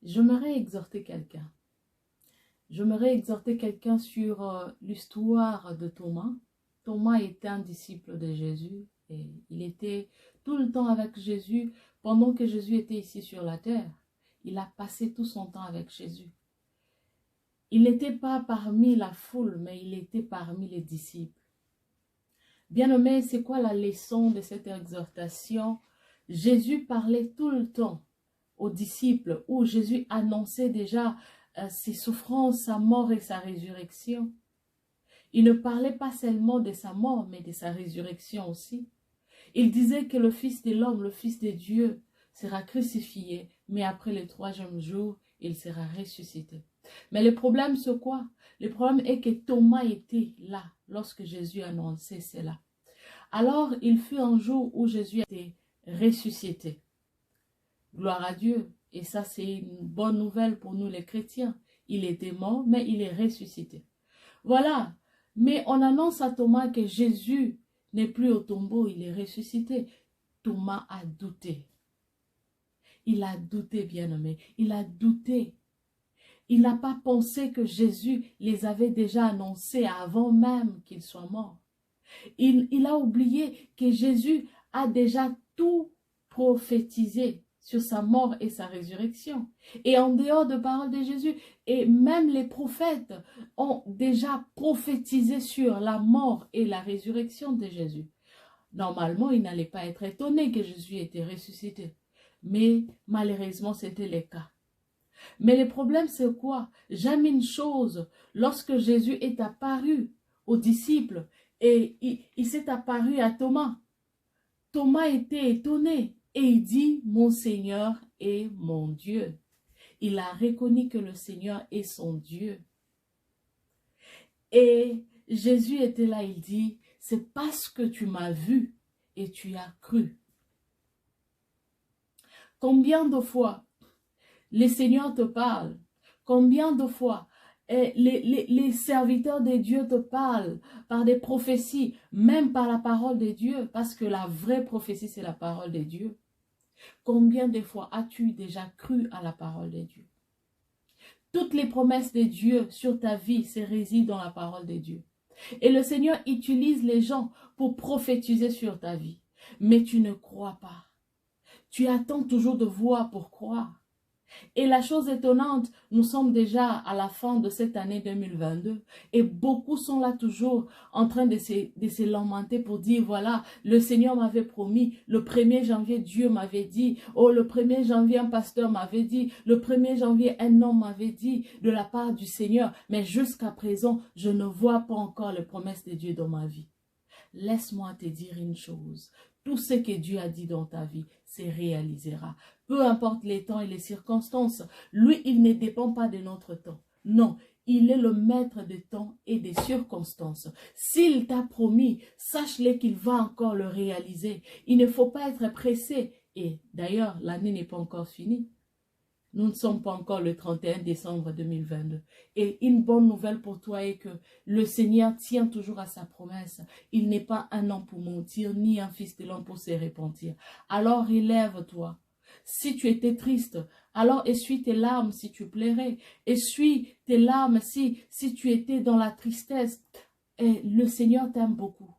J'aimerais exhorter quelqu'un. J'aimerais exhorter quelqu'un sur l'histoire de Thomas. Thomas était un disciple de Jésus et il était tout le temps avec Jésus pendant que Jésus était ici sur la terre. Il a passé tout son temps avec Jésus. Il n'était pas parmi la foule, mais il était parmi les disciples. Bien-aimé, c'est quoi la leçon de cette exhortation? Jésus parlait tout le temps aux disciples, où Jésus annonçait déjà ses souffrances, sa mort et sa résurrection. Il ne parlait pas seulement de sa mort, mais de sa résurrection aussi. Il disait que le Fils de l'homme, le Fils de Dieu, sera crucifié, mais après le troisième jour, il sera ressuscité. Mais le problème, c'est quoi? Le problème est que Thomas était là lorsque Jésus annonçait cela. Alors, il fut un jour où Jésus a été ressuscité. Gloire à Dieu. Et ça, c'est une bonne nouvelle pour nous les chrétiens. Il était mort, mais il est ressuscité. Voilà. Mais on annonce à Thomas que Jésus n'est plus au tombeau, il est ressuscité. Thomas a douté. Il a douté, bien-aimé. Il a douté. Il n'a pas pensé que Jésus les avait déjà annoncés avant même qu'il soit mort. Il a oublié que Jésus a déjà tout prophétisé sur sa mort et sa résurrection. Et en dehors de paroles de Jésus, et même les prophètes ont déjà prophétisé sur la mort et la résurrection de Jésus. Normalement, il n'allait pas être étonné que Jésus était ressuscité. Mais malheureusement, c'était le cas. Mais le problème, c'est quoi? J'aime une chose, lorsque Jésus est apparu aux disciples et il s'est apparu à Thomas, Thomas était étonné et il dit « Mon Seigneur et mon Dieu ». Il a reconnu que le Seigneur est son Dieu. Et Jésus était là, il dit « C'est parce que tu m'as vu et tu as cru ». Combien de fois le Seigneur te parle? Combien de fois les serviteurs de Dieu te parlent par des prophéties, même par la parole de Dieu, parce que la vraie prophétie, c'est la parole de Dieu. Combien de fois as-tu déjà cru à la parole de Dieu? Toutes les promesses de Dieu sur ta vie se résident dans la parole de Dieu. Et le Seigneur utilise les gens pour prophétiser sur ta vie. Mais tu ne crois pas. Tu attends toujours de voir pour croire. Et la chose étonnante, nous sommes déjà à la fin de cette année 2022 et beaucoup sont là toujours en train de se lamenter pour dire voilà, le Seigneur m'avait promis, le 1er janvier Dieu m'avait dit, oh le 1er janvier un pasteur m'avait dit, le 1er janvier un homme m'avait dit de la part du Seigneur, mais jusqu'à présent je ne vois pas encore les promesses de Dieu dans ma vie. Laisse-moi te dire une chose, tout ce que Dieu a dit dans ta vie se réalisera. Peu importe les temps et les circonstances, lui, il ne dépend pas de notre temps. Non, il est le maître des temps et des circonstances. S'il t'a promis, sache-le qu'il va encore le réaliser. Il ne faut pas être pressé. Et d'ailleurs, l'année n'est pas encore finie. Nous ne sommes pas encore le 31 décembre 2022. Et une bonne nouvelle pour toi est que le Seigneur tient toujours à sa promesse. Il n'est pas un homme pour mentir, ni un fils de l'homme pour se repentir. Alors élève-toi. Si tu étais triste, alors essuie tes larmes si tu plairais. Essuie tes larmes si tu étais dans la tristesse. Et le Seigneur t'aime beaucoup.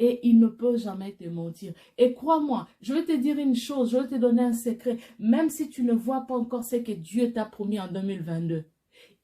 Et il ne peut jamais te mentir. Et crois-moi, je vais te dire une chose, je vais te donner un secret. Même si tu ne vois pas encore ce que Dieu t'a promis en 2022,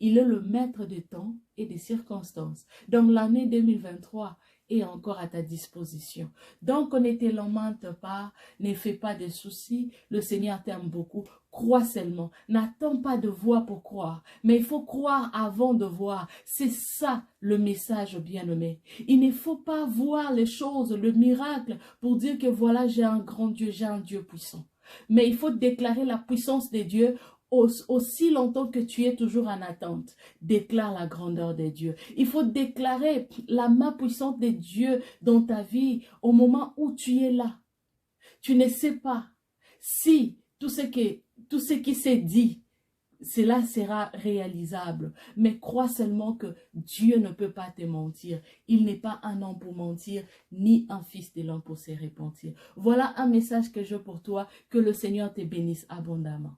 il est le maître des temps et des circonstances. Donc l'année 2023 est encore à ta disposition. Donc ne te lamente pas, ne fais pas de soucis. Le Seigneur t'aime beaucoup. Crois seulement. N'attends pas de voir pour croire. Mais il faut croire avant de voir. C'est ça le message bien-aimé. Il ne faut pas voir les choses, le miracle, pour dire que voilà, j'ai un grand Dieu, j'ai un Dieu puissant. Mais il faut déclarer la puissance de Dieu aussi longtemps que tu es toujours en attente. Déclare la grandeur de Dieu. Il faut déclarer la main puissante de Dieu dans ta vie au moment où tu es là. Tu ne sais pas si tout ce qui s'est dit, cela sera réalisable. Mais crois seulement que Dieu ne peut pas te mentir. Il n'est pas un homme pour mentir, ni un fils de l'homme pour se repentir. Voilà un message que j'ai pour toi. Que le Seigneur te bénisse abondamment.